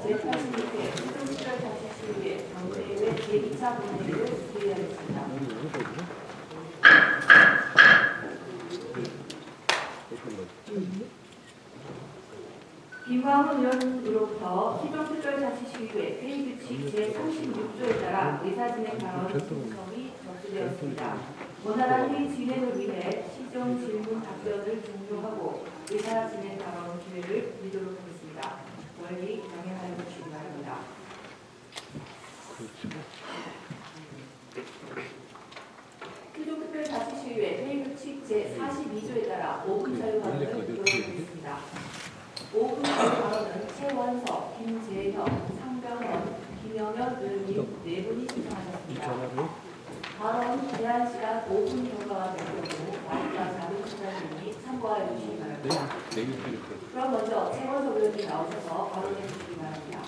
제86회 세종시절 자치 시위회 정례회 제2차 본회의를 개의하겠습니다. 김광훈 의원으로부터 시정특별자치시의회 회의규칙 제36조에 따라 의사진행 발언 신청이 접수되었습니다. 원활한 회의 진행을 위해 시정 질문 답변을 종료하고 의사진행 발언 기회를 드리도록 하겠습니다. 원리 양해하여 주시기 바랍니다. 시정특별자치시의회 회의규칙 제42조에 따라 5분 자유발언을 요청드리겠습니다. 5분 발언은 최원석, 김재형, 상병원, 김영현 의원님 4분이 신청하셨습니다. 발언 제한 시간 5분 경과가 될 경우 마이크와 작은 시간이니 참고하여 주시기 바랍니다. 그럼 먼저 최원석 의원님 나오셔서 발언해 주시기 바랍니다.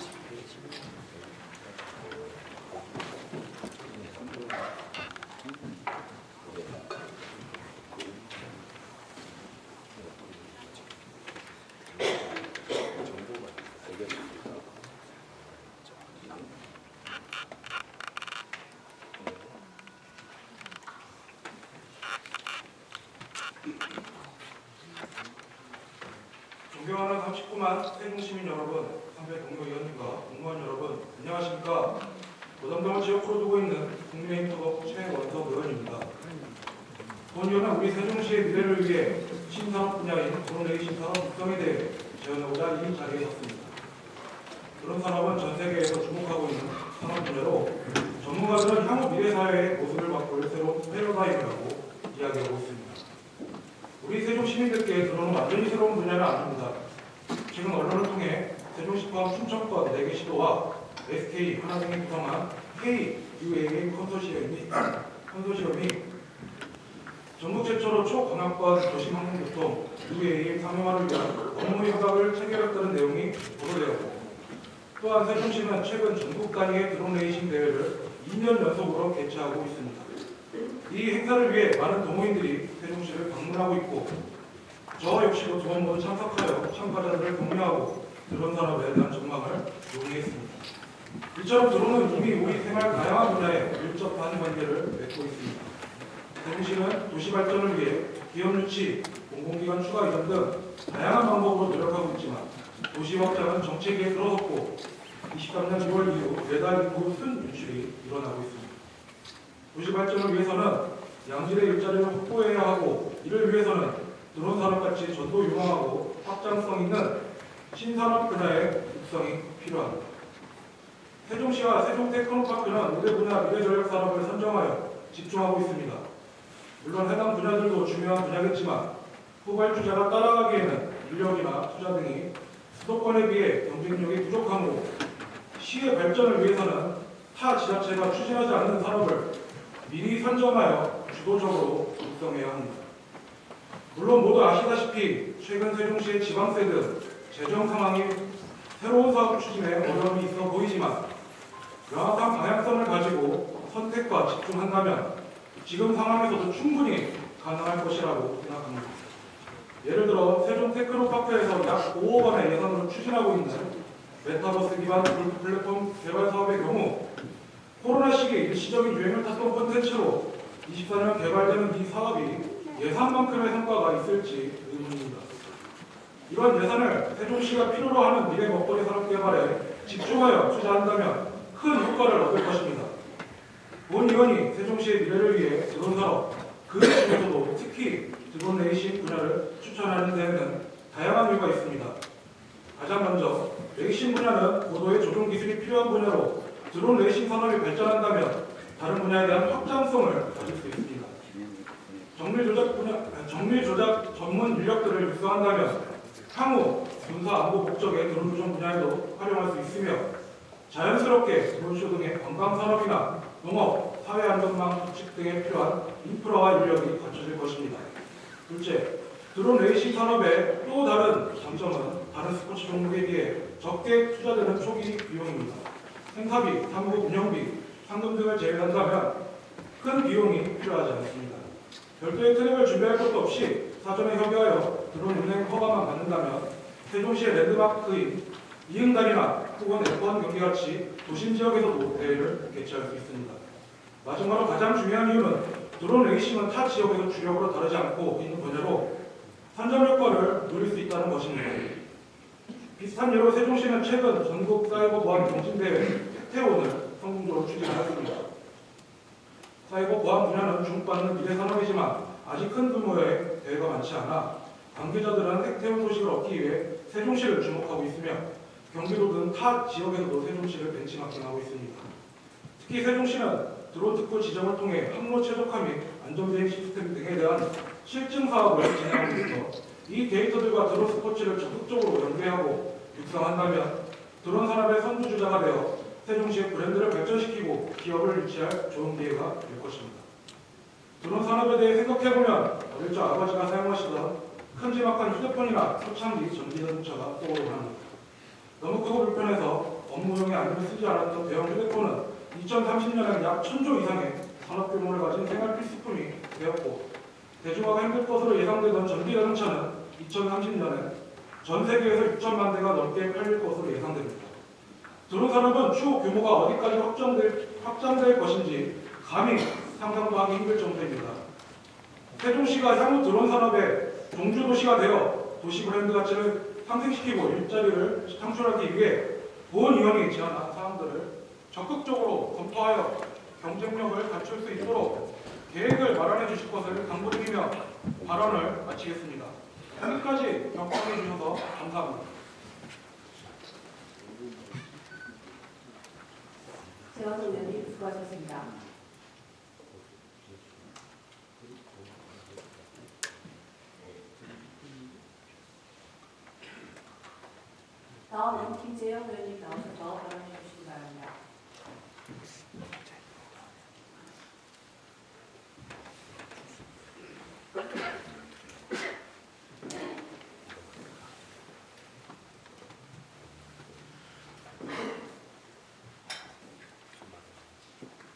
존경하는 39만 세종시민 여러분, 선배 동료 의원님과 공무원 여러분, 안녕하십니까? 노담동을 지역으로 두고 있는 국민의힘 소속 최원석 의원입니다. 본 의원은 우리 세종시의 미래를 위해 신산업 분야인 드론레이싱 산업 육성에 대해 제안하고자 이 자리에 섰습니다. 드론 산업은 전 세계에서 주목하고 있는 산업 분야로 전문가들은 향후 미래 사회의 모습을 바꿀 새로운 패러다임이라고 이야기하고 있습니다. 우리 세종 시민들께 드론은 완전히 새로운 분야는 아닙니다. 지금 언론을 통해 세종시 포함 춘천권 4개 시도와 SK, 하나 등이 구성한 KUAA 컨소시엄이 전국 최초로 초광역권 도심항공교통 UAA 상용화를 위한 업무 협약을 체결했다는 내용이 보도되었고, 또한 세종시는 최근 전국 단위의 드론 레이싱 대회를 2년 연속으로 개최하고 있습니다. 이 행사를 위해 많은 동호인들이 세종시를 방문하고 있고, 저 역시도 두 번 모두 참석하여 참가자들을 격려하고 드론 산업에 대한 전망을 논의했습니다. 이처럼 드론은 이미 우리 생활 다양한 분야에 밀접한 관계를 맺고 있습니다. 세종시는 도시 발전을 위해 기업 유치, 공공기관 추가 이전 등 다양한 방법으로 노력하고 있지만 도시 확장은 정체기에 들어섰고 23년 6월 이후 매달 인구 순 유출이 일어나고 있습니다. 도시 발전을 위해서는 양질의 일자리를 확보해야 하고, 이를 위해서는 드론 산업같이 전도 유망하고 확장성 있는 신산업 분야의 육성이 필요합니다. 세종시와 세종테크노파크는 5대 분야 미래전략 산업을 선정하여 집중하고 있습니다. 물론 해당 분야들도 중요한 분야겠지만 후발주자가 따라가기에는 인력이나 투자 등이 수도권에 비해 경쟁력이 부족하므로 시의 발전을 위해서는 타 지자체가 추진하지 않는 산업을 미리 선점하여 주도적으로 육성해야 합니다. 물론 모두 아시다시피 최근 세종시의 지방세 등 재정 상황이 새로운 사업 추진에 어려움이 있어 보이지만 명확한 방향성을 가지고 선택과 집중한다면 지금 상황에서도 충분히 가능할 것이라고 생각합니다. 예를 들어 세종테크노파크에서 약 5억 원의 예산으로 추진하고 있는 메타버스 기반 플랫폼 개발 사업의 경우 코로나 시기에 일시적인 유행을 탔던 콘텐츠로 24년 개발되는 이 사업이 예산만큼의 성과가 있을지 의문입니다. 이번 예산을 세종시가 필요로 하는 미래 먹거리 산업 개발에 집중하여 투자한다면 큰 효과를 얻을 것입니다. 본 의원이 세종시의 미래를 위해 드론 산업, 그 중에서도 특히 드론 레이싱 분야를 추천하는 데에는 다양한 이유가 있습니다. 가장 먼저 레이싱 분야는 고도의 조종 기술이 필요한 분야로 드론 레이싱 산업이 발전한다면 다른 분야에 대한 확장성을 가질 수 있습니다. 정밀 조작 전문 인력들을 육성한다면 향후 군사 안보 목적의 드론 조종 분야에도 활용할 수 있으며 자연스럽게 드론쇼 등의 관광 산업이나 농업, 사회 안전망 구축 등에 필요한 인프라와 인력이 갖춰질 것입니다. 둘째, 드론 레이싱 산업의 또 다른 장점은 다른 스포츠 종목에 비해 적게 투자되는 초기 비용입니다. 행사비, 상부 운영비, 상금 등을 제외한다면 큰 비용이 필요하지 않습니다. 별도의 트랙을 준비할 것도 없이 사전에 협의하여 드론 운행 허가만 받는다면 세종시의 랜드마크인 이응달이나 혹은 F1 경기같이 도심 지역에서도 대회를 개최할 수 있습니다. 마지막으로 가장 중요한 이유는 드론 레이싱은 타 지역에서 주력으로 다르지 않고 있는 분야로 선점 효과를 누릴 수 있다는 것입니다. 비슷한 예로 세종시는 최근 전국 사이버 보안 경진대회 태태원을 성공적으로 추진하였습니다. 사이버 보안 분야는 주목받는 미래 산업이지만 아직 큰 규모의 대회가 많지 않아 관계자들은 핵태운 소식을 얻기 위해 세종시를 주목하고 있으며 경기도 등 타 지역에서도 세종시를 벤치마킹하고 있습니다. 특히 세종시는 드론 특구 지정을 통해 항로 최적화 및 안전비행 시스템 등에 대한 실증 사업을 진행하고 있어 이 데이터들과 드론 스포츠를 적극적으로 연계하고 육성한다면 드론 산업의 선두주자가 되어 세종시의 브랜드를 발전시키고 기업을 유치할 좋은 기회가 될 것입니다. 드론 산업에 대해 생각해보면 어릴 적 아버지가 사용하시던 큼지막한 휴대폰이나 초창기 전기자동차가 떠오르곤 합니다. 너무 크고 불편해서 업무용에 안으로 쓰지 않았던 대형 휴대폰은 2030년에는 약 1000조 이상의 산업 규모를 가진 생활 필수품이 되었고 대중화가 힘들 것으로 예상되던 전기자동차는 2030년에 전 세계에서 6천만 대가 넘게 팔릴 것으로 예상됩니다. 드론 산업은 추후 규모가 어디까지 확장될 것인지 감히 상상도 하기 힘들 정도입니다. 세종시가 향후 드론 산업의 종주도시가 되어 도시 브랜드 가치를 상승시키고 일자리를 창출하기 위해 보훈위원회에 제안한 사항들을 적극적으로 검토하여 경쟁력을 갖출 수 있도록 계획을 마련해 주실 것을 당부드리며 발언을 마치겠습니다. 여기까지 경청해 주셔서 감사합니다. 재원석 의원님 수고하셨습니다. 다음은 김재영 의원님 나오셔서 발언해 주시기 바랍니다.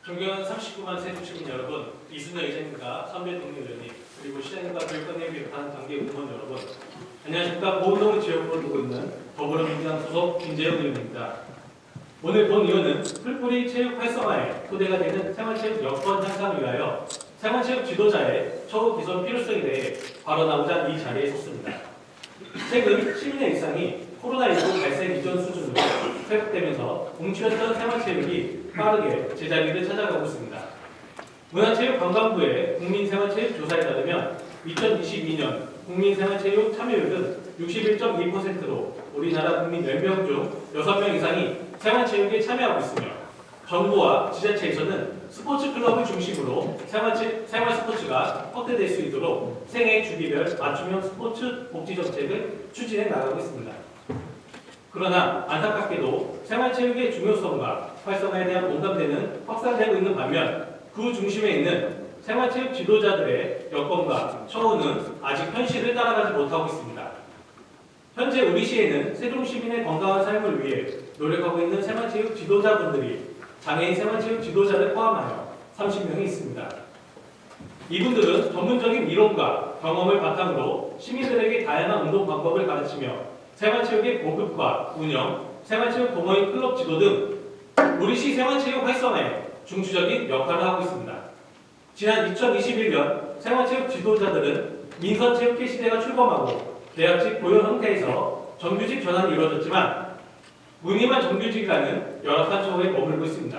존경하는 39만 세종 시민 여러분, 이순영 의장님과 선배 동료 의원님, 그리고 시장님과 교육관에 비롯한 관계 공무원 여러분, 안녕하십니까. 보은동을 지역으로 두고 있는 더불어민주당 소속 김재영 의원입니다. 오늘 본 의원은 풀뿌리 체육 활성화에 토대가 되는 생활체육 여건 향상을 위하여 생활체육 지도자의 처우 개선 필요성에 대해 발언하고자 이 자리에 섰습니다. 최근 시민의 일상이 코로나19 발생 이전 수준으로 회복되면서 뭉치였던 생활체육이 빠르게 제자리를 찾아가고 있습니다. 문화체육관광부의 국민생활체육조사에 따르면 2022년 국민생활체육 참여율은 61.2%로 우리나라 국민 10명 중 6명 이상이 생활체육에 참여하고 있으며 정부와 지자체에서는 스포츠클럽을 중심으로 생활 스포츠가 확대될 수 있도록 생애 주기별 맞춤형 스포츠 복지 정책을 추진해 나가고 있습니다. 그러나 안타깝게도 생활체육의 중요성과 활성화에 대한 공감대는 확산되고 있는 반면 그 중심에 있는 생활체육 지도자들의 여건과 처우는 아직 현실을 따라가지 못하고 있습니다. 현재 우리 시에는 세종시민의 건강한 삶을 위해 노력하고 있는 생활체육 지도자분들이 장애인 생활체육 지도자를 포함하여 30명이 있습니다. 이분들은 전문적인 이론과 경험을 바탕으로 시민들에게 다양한 운동 방법을 가르치며 생활체육의 보급과 운영, 생활체육 동호인 클럽 지도 등 우리 시 생활체육 활성화에 중추적인 역할을 하고 있습니다. 지난 2021년 생활체육 지도자들은 민선체육회 시대가 출범하고 계약직 고용 형태에서 정규직 전환이 이루어졌지만 무늬만 정규직이라는 열악한 처우에 머물고 있습니다.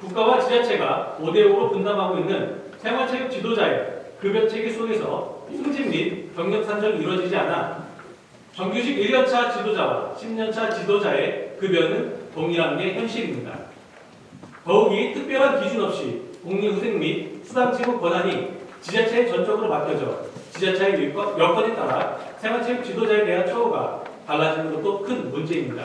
국가와 지자체가 5대5로 분담하고 있는 생활체육 지도자의 급여 체계 속에서 승진 및 경력 산정이 이루어지지 않아 정규직 1년차 지도자와 10년차 지도자의 급여는 동일한 게 현실입니다. 더욱이 특별한 기준 없이 복리후생 및 수당 지급 권한이 지자체에 전적으로 맡겨져 지자체의 여건에 따라 생활체육 지도자에 대한 처우가 달라지는 것도 큰 문제입니다.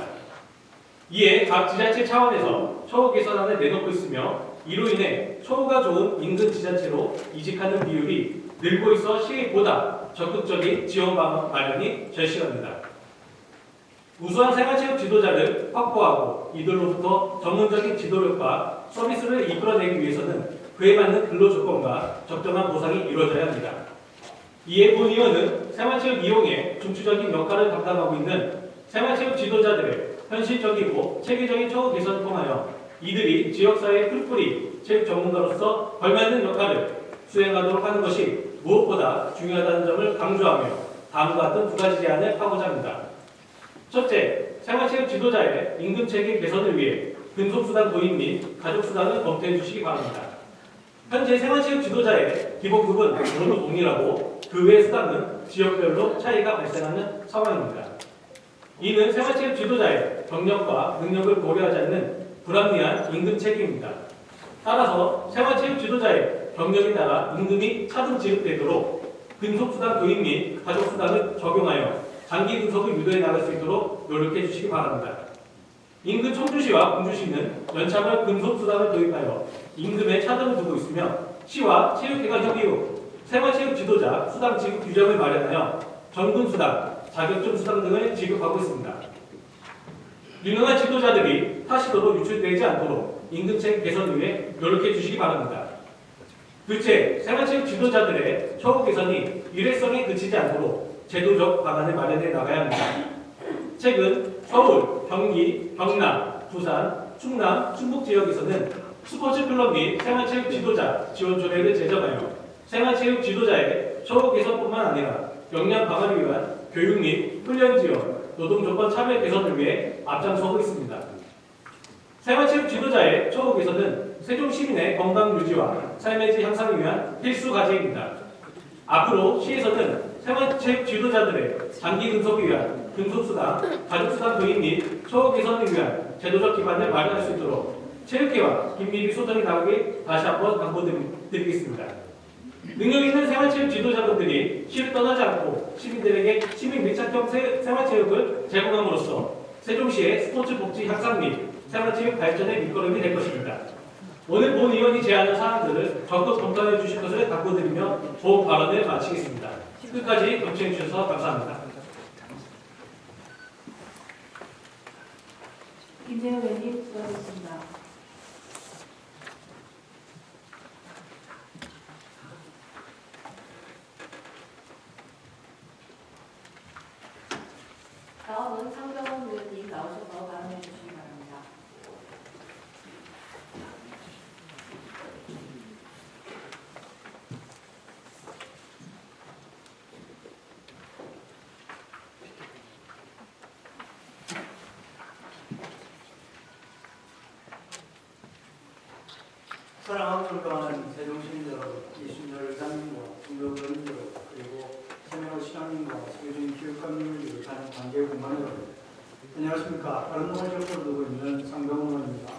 이에 각 지자체 차원에서 처우 개선안을 내놓고 있으며 이로 인해 처우가 좋은 인근 지자체로 이직하는 비율이 늘고 있어 시보다 적극적인 지원 방안 마련이 절실합니다. 우수한 생활체육 지도자를 확보하고 이들로부터 전문적인 지도력과 서비스를 이끌어내기 위해서는 그에 맞는 근로조건과 적정한 보상이 이루어져야 합니다. 이에 본 의원은 생활체육 이용에 중추적인 역할을 담당하고 있는 생활체육 지도자들의 현실적이고 체계적인 처우 개선을 통하여 이들이 지역사회의 풀뿌리 체육 전문가로서 걸맞는 역할을 수행하도록 하는 것이 무엇보다 중요하다는 점을 강조하며 다음과 같은 두 가지 제안을 하고자 합니다. 첫째, 생활체육 지도자의 임금 체계 개선을 위해 근속수당 도입 및 가족수당을 검토해 주시기 바랍니다. 현재 생활체육 지도자의 기본급은 모두 동일하고 그 외 수당은 지역별로 차이가 발생하는 상황입니다. 이는 생활체육 지도자의 경력과 능력을 고려하지 않는 불합리한 임금 체계입니다. 따라서 생활체육 지도자의 경력에 따라 임금이 차등 지급되도록 근속수당 도입 및 가족수당을 적용하여 장기 근속을 유도해 나갈 수 있도록 노력해 주시기 바랍니다. 인근 청주시와 공주시는 연차별 근속수당을 도입하여 임금에 차등을 두고 있으며 시와 체육회관 협의 후 생활체육 지도자 수당 지급 규정을 마련하여 전근수당, 자격증 수당 등을 지급하고 있습니다. 유능한 지도자들이 타시도로 유출되지 않도록 임금체계 개선을 위해 노력해 주시기 바랍니다. 둘째, 생활체육 지도자들의 처우 개선이 일회성에 그치지 않도록 제도적 방안을 마련해 나가야 합니다. 최근 서울, 경기, 경남, 부산, 충남, 충북 지역에서는 스포츠 클럽 및 생활체육 지도자 지원 조례를 제정하여 생활체육 지도자의 처우 개선뿐만 아니라 역량 강화를 위한 교육 및 훈련 지원, 노동 조건 차별 개선을 위해 앞장서고 있습니다. 생활체육 지도자의 처우 개선은 세종 시민의 건강 유지와 삶의 질 향상을 위한 필수 과제입니다. 앞으로 시에서는 생활체육 지도자들의 장기 근속을 위한 근속수당, 가족수당 도입 및 처우 개선을 위한 제도적 기반을 마련할 수 있도록 체육회와 긴밀히 소통이 나가길 다시 한번 당부드리겠습니다. 능력 있는 생활체육 지도자분들이 시를 떠나지 않고 시민들에게 시민 밀착형 생활체육을 제공함으로써 세종시의 스포츠 복지 향상 및 생활체육 발전의 밑거름이 될 것입니다. 오늘 본 의원이 제안한 사항들을 적극 검토해 주실 것을 당부드리며 본 발언을 마치겠습니다. 끝까지 경청해 주셔서 감사합니다. 김재현 의원님 수고하셨습니다. 다음은 상병원 의원님 나오셔서 발언해 주시기 바랍니다. 사랑하고 존경하는 세종시민 여러분, 이순열 의장님과 중도 의원님 여러분, 그리고 세명호 시장님과 세종 교육감님을 비롯하는 관계 공간 여러분, 안녕하십니까. 아름다운 지역구를 두고 있는 상병원 의원입니다.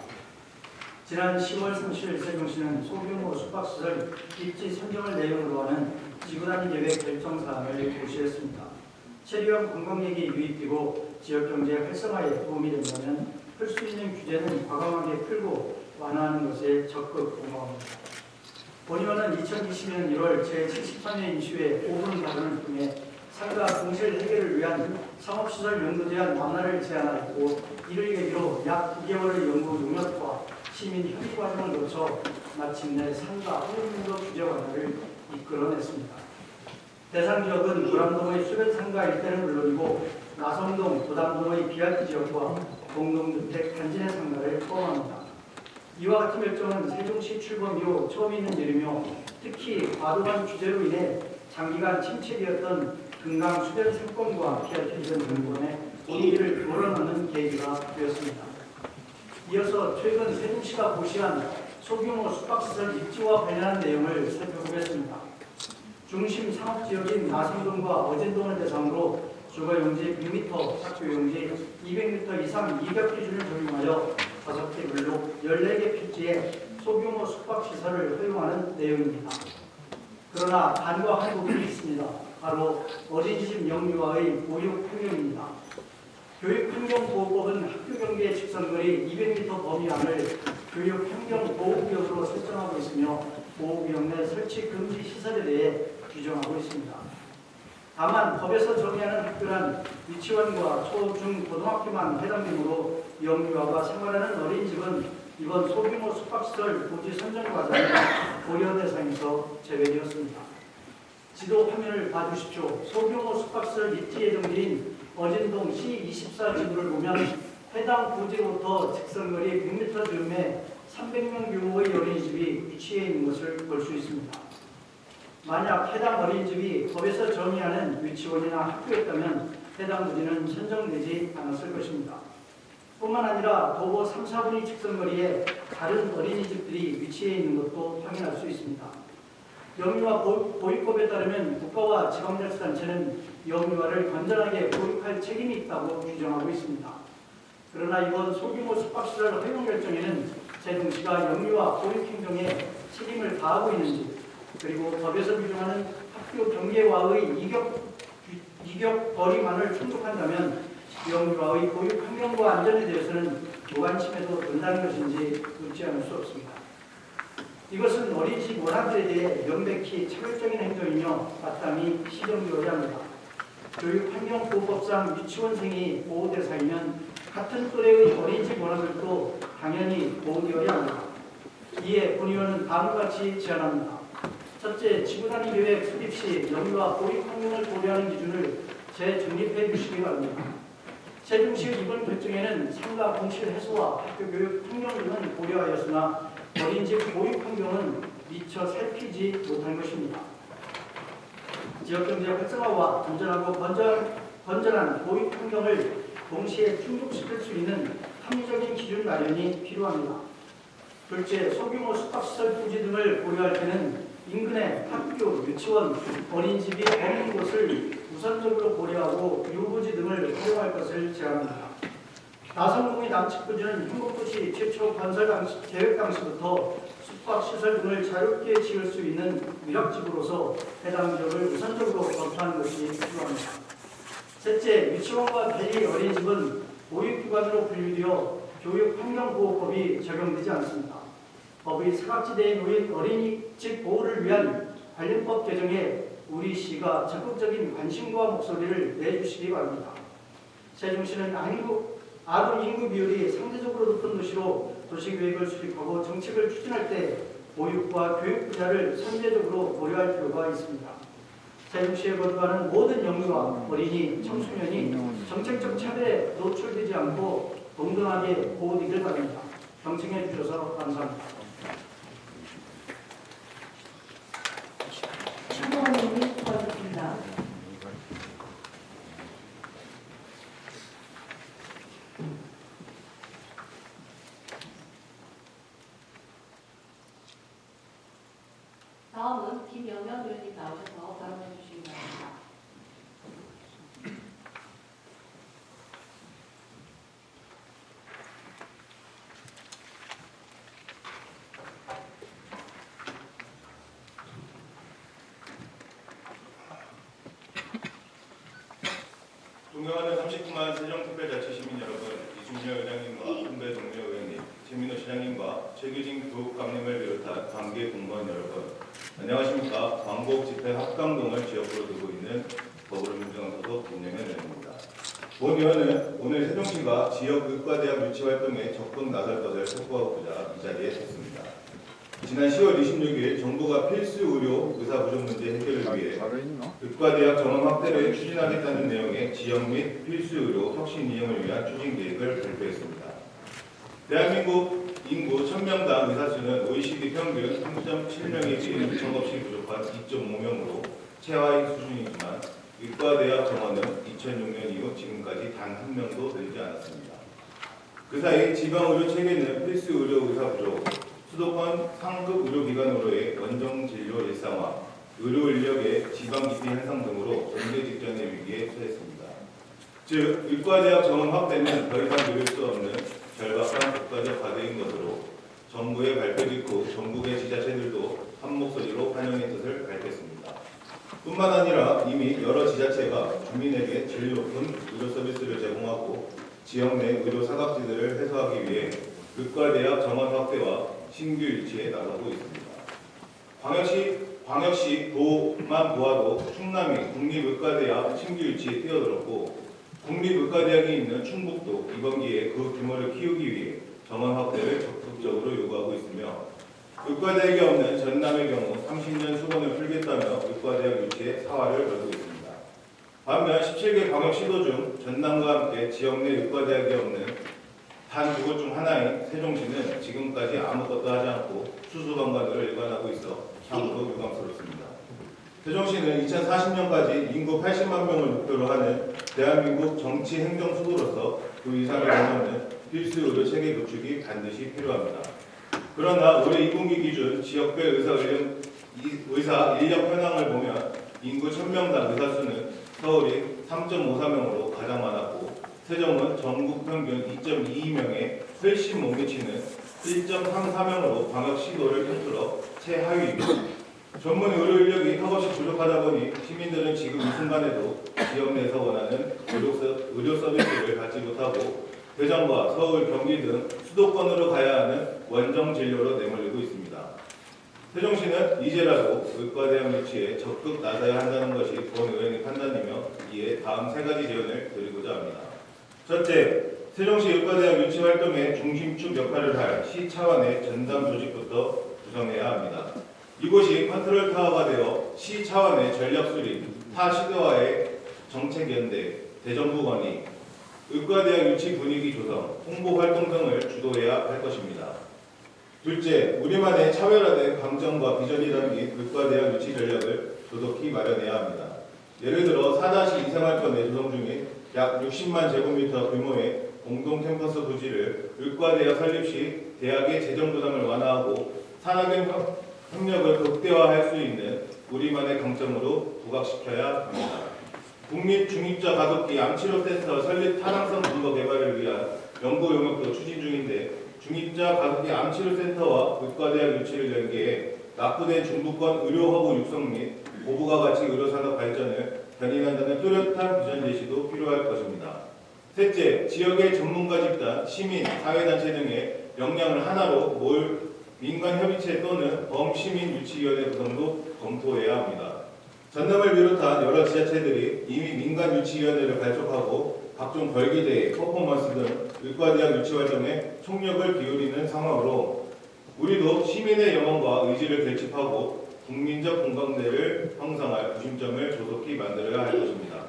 지난 10월 30일 세종시는 소규모 숙박시설 입지 선정을 내용으로 하는 지구단위 계획 결정사항을 고시했습니다. 체류형 관광객이 유입되고 지역경제 활성화에 도움이 된다면 풀 수 있는 규제는 과감하게 풀고 완화하는 것에 적극 공모합니다. 본의원은 2020년 1월 제73회 인수회 5분 발언을 통해 상가 공실 해결을 위한 상업시설 연구 제한 완화를 제안하였고 이를 계기로 약 9개월의 연구 용역과 시민 협의 과정을 거쳐 마침내 상가 호응문도 규제 완화를 이끌어냈습니다. 대상 지역은 불암동의 수변 상가 일대는 물론이고 나성동, 도담동의 비알트 지역과 공동주택 단지 내 상가를 포함합니다. 이와 같은 결정은 세종시 출범 이후 처음 있는 일이며 특히 과도한 규제로 인해 장기간 침체되었던 금강 수변 상권과 비알트 이전 등권에 분위기를 돌아놓는 계기가 되었습니다. 이어서 최근 세종시가 고시한 소규모 숙박시설 입지와 관련한 내용을 살펴보겠습니다. 중심 상업지역인 나성동과 어젠동을 대상으로 주거용지 100m, 학교용지 200m 이상 200 기준을 적용하여 5개 블록 14개 필지에 소규모 숙박시설을 허용하는 내용입니다. 그러나 간과한 부분이 있습니다. 바로 어린이집 영유아의 보육 환경입니다. 교육환경보호법은 학교경계 직선거리 200m 범위 안을 교육환경보호구역으로 설정하고 있으며 보호구역 내 설치 금지 시설에 대해 규정하고 있습니다. 다만 법에서 정의하는 학교란 유치원과 초, 중, 고등학교만 해당되므로 영유아가 생활하는 어린이집은 이번 소규모 숙박시설 부지 선정 과정에 고려 대상에서 제외되었습니다. 지도 화면을 봐주십시오. 소규모 숙박시설 입지 예정지인 어진동 C24지구를 보면 해당 부지로부터 직선거리 100m 즈음에 300명 규모의 어린이집이 위치해 있는 것을 볼 수 있습니다. 만약 해당 어린이집이 법에서 정의하는 유치원이나 학교였다면 해당 부지는 선정되지 않았을 것입니다. 뿐만 아니라 도보 3, 4분의 직선거리에 다른 어린이집들이 위치해 있는 것도 확인할 수 있습니다. 영유아 보육법에 따르면 국가와 지방자치단체는 영유아를 건전하게 보육할 책임이 있다고 규정하고 있습니다. 그러나 이번 소규모 숙박시설 허용 결정에는 세종시가 영유아 보육행정에 책임을 다하고 있는지, 그리고 법에서 규정하는 학교 경계와의 이격 거리만을 충족한다면 영유아의 보육 환경과 안전에 대해서는 무관심해도 된다는 것인지 묻지 않을 수 없습니다. 이것은 어린이집 원아들에 대해 명백히 차별적인 행동이며 마땅히 시정되어야 합니다. 교육환경보호법상 유치원생이 보호대상이면 같은 또래의 어린이집 원아들도 당연히 보호되어야 합니다. 이에 본의원은 다음과 같이 제안합니다. 첫째, 지구단위 계획 수립 시 영유아 보육 환경을 고려하는 기준을 재정립해 주시기 바랍니다. 세종시의 이번 결정에는 상가 공실 해소와 학교 교육 환경 등은 고려하였으나 어린이집 보육 환경은 미처 살피지 못한 것입니다. 지역경제 활성화와 안전하고 건전한 보육 환경을 동시에 충족시킬 수 있는 합리적인 기준 마련이 필요합니다. 둘째, 소규모 숙박시설 부지 등을 고려할 때는 인근의 학교, 유치원, 어린이집이 없는 곳을 우선적으로 고려하고 유부지 등을 활용할 것을 제안합니다. 나성동의 남측부지는 흥국도시 최초 건설 계획 당시부터 숙박시설 등을 자유롭게 지을 수 있는 위락지구로서 해당 지역을 우선적으로 검토하는 것이 필요합니다. 셋째, 유치원과 대리 어린이집은 보육기관으로 분류되어 교육환경보호법이 적용되지 않습니다. 법의 사각지대에 놓인 어린이집 보호를 위한 관련법 개정에 우리 시가 적극적인 관심과 목소리를 내주시기 바랍니다. 세종시는 아동 인구 비율이 상대적으로 높은 도시로 도시계획을 수립하고 정책을 추진할 때 보육과 교육 분야를 선제적으로 고려할 필요가 있습니다. 세종시에 거주하는 모든 영유아, 어린이, 청소년이 정책적 차별에 노출되지 않고 동등하게 보호되길 바랍니다. 경청해 주셔서 감사합니다. 참고원님이 수고하셨습니다. 다음은 김영현 의원님 나오셔서 발언해 주시기 바랍니다. 존경하는 39만 세종특별자치 시민 여러분, 이준열 의장님과 훈배 동료 의원님, 최민호 시장님과 최규진 교육감님을 비롯한 관계 공무원 여러분, 안녕하십니까. 광복 집회 합강동을 지역으로 두고 있는 더불어민주당 소속 김영현 의원입니다. 본 의원은 오늘 세종시가 지역 의과대학 유치활동에 적극 나설 것을 촉구하고자 이 자리에 섰습니다. 지난 10월 26일 정부가 필수 의료 의사 부족 문제 해결을 위해 의과대학 정원 확대를 추진하겠다는 내용의 지역 및 필수 의료 혁신 이행을 위한 추진 계획을 발표했습니다. 대한민국 인구 1000명당 의사 수는 OECD 평균 3.7명에 비해 정없이 부족한 2.5명으로 최하위 수준이지만 의과대학 정원은 2006년 이후 지금까지 단 한 명도 늘지 않았습니다. 그 사이 지방의료 체계는 필수 의료 의사 부족, 수도권 상급 의료기관으로의 원정 진료 일상화, 의료 인력의 지방 기피 현상 등으로 전개 직전의 위기에 처했습니다. 즉, 의과대학 정원 확대는 더 이상 누릴 수 없는 절박한 국가적 과제인 것으로 정부의 발표 직후 전국의 지자체들도 한 목소리로 환영의 뜻을 밝혔습니다. 뿐만 아니라 이미 여러 지자체가 주민에게 질 높은 의료 서비스를 제공하고 지역 내 의료 사각지대를 해소하기 위해 의과대학 정원 확대와 신규 유치에 나서고 있습니다. 광역시 도만 보아도 충남이 국립의과대학 신규 유치에 뛰어들었고 국립의과대학이 있는 충북도 이번 기회에 그 규모를 키우기 위해 정원 확대를 적극적으로 요구하고 있으며 의과대학이 없는 전남의 경우 30년 수건을 풀겠다며 의과대학 유치에 사활을 걸고 있습니다. 반면 17개 광역시도 중 전남과 함께 지역 내 의과대학이 없는 단 그것 중 하나인 세종시는 지금까지 아무것도 하지 않고 수수관관으로 일관하고 있어 참으로 유감스럽습니다. 세종시는 2040년까지 인구 80만 명을 목표로 하는 대한민국 정치 행정 수도로서 그 이상을 넘는 필수 의료 체계 구축이 반드시 필요합니다. 그러나 올해 2분기 기준 지역별 의사 인력 현황을 보면 인구 1000명당 의사 수는 서울이 3.54명으로 가장 많았고 세종은 전국 평균 2.22명에 훨씬 못 미치는 1.34명으로 광역 시도를 통틀어 최하위입니다. 전문 의료 인력이 턱없이 부족하다 보니 시민들은 지금 이 순간에도 지역 내에서 원하는 의료 서비스를 받지 못하고 대전과 서울, 경기 등 수도권으로 가야 하는 원정 진료로 내몰리고 있습니다. 세종시는 이제라도 의과대학 유치에 적극 나서야 한다는 것이 본 의원의 판단이며 이에 다음 세 가지 제언을 드리고자 합니다. 첫째, 세종시 의과대학 유치 활동의 중심축 역할을 할 시 차원의 전담 조직부터 구성해야 합니다. 이곳이 컨트롤 타워가 되어 시 차원의 전략 수립, 타 시도와의 정책 연대, 대정부 건의, 의과대학 유치 분위기 조성, 홍보 활동 등을 주도해야 할 것입니다. 둘째, 우리만의 차별화된 강점과 비전이 담긴 의과대학 유치 전략을 조속히 마련해야 합니다. 예를 들어 4-2 생활권에 조성 중인 약 60만 제곱미터 규모의 공동 캠퍼스 부지를 의과대학 설립 시 대학의 재정 부담을 완화하고 산학연 협력을 극대화할 수 있는 우리만의 강점으로 부각시켜야 합니다. 국립중입자 가속기 암치료센터 설립 타당성 근거 개발을 위한 연구 용역도 추진 중인데 중입자 가속기 암치료센터와 의과대학 유치를 연계해 낙후된 중부권 의료허브 육성 및 고부가 가치 의료산업 발전을 견인한다는 뚜렷한 비전 제시도 필요할 것입니다. 셋째, 지역의 전문가 집단, 시민, 사회단체 등의 역량을 하나로 모을 민간협의체 또는 범시민유치위원회 구성도 검토해야 합니다. 전남을 비롯한 여러 지자체들이 이미 민간유치위원회를 발족하고 각종 벌기대회, 퍼포먼스 등 의과대학 유치활동에 총력을 기울이는 상황으로 우리도 시민의 영혼과 의지를 결집하고 국민적 공감대를 형성할 구심점을 조속히 만들어야 할 것입니다.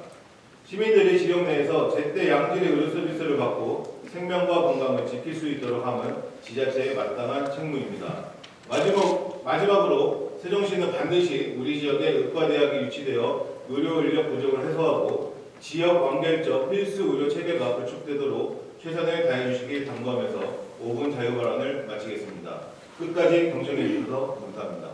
시민들이 지역 내에서 제때 양질의 의료 서비스를 받고 생명과 건강을 지킬 수 있도록 함은 지자체의 마땅한 책무입니다. 마지막으로 세종시는 반드시 우리 지역에 의과대학이 유치되어 의료 인력 부족을 해소하고 지역 완결적 필수 의료 체계가 구축되도록 최선을 다해 주시길 당부하면서 5분 자유 발언을 마치겠습니다. 끝까지 경청해 주셔서 감사합니다.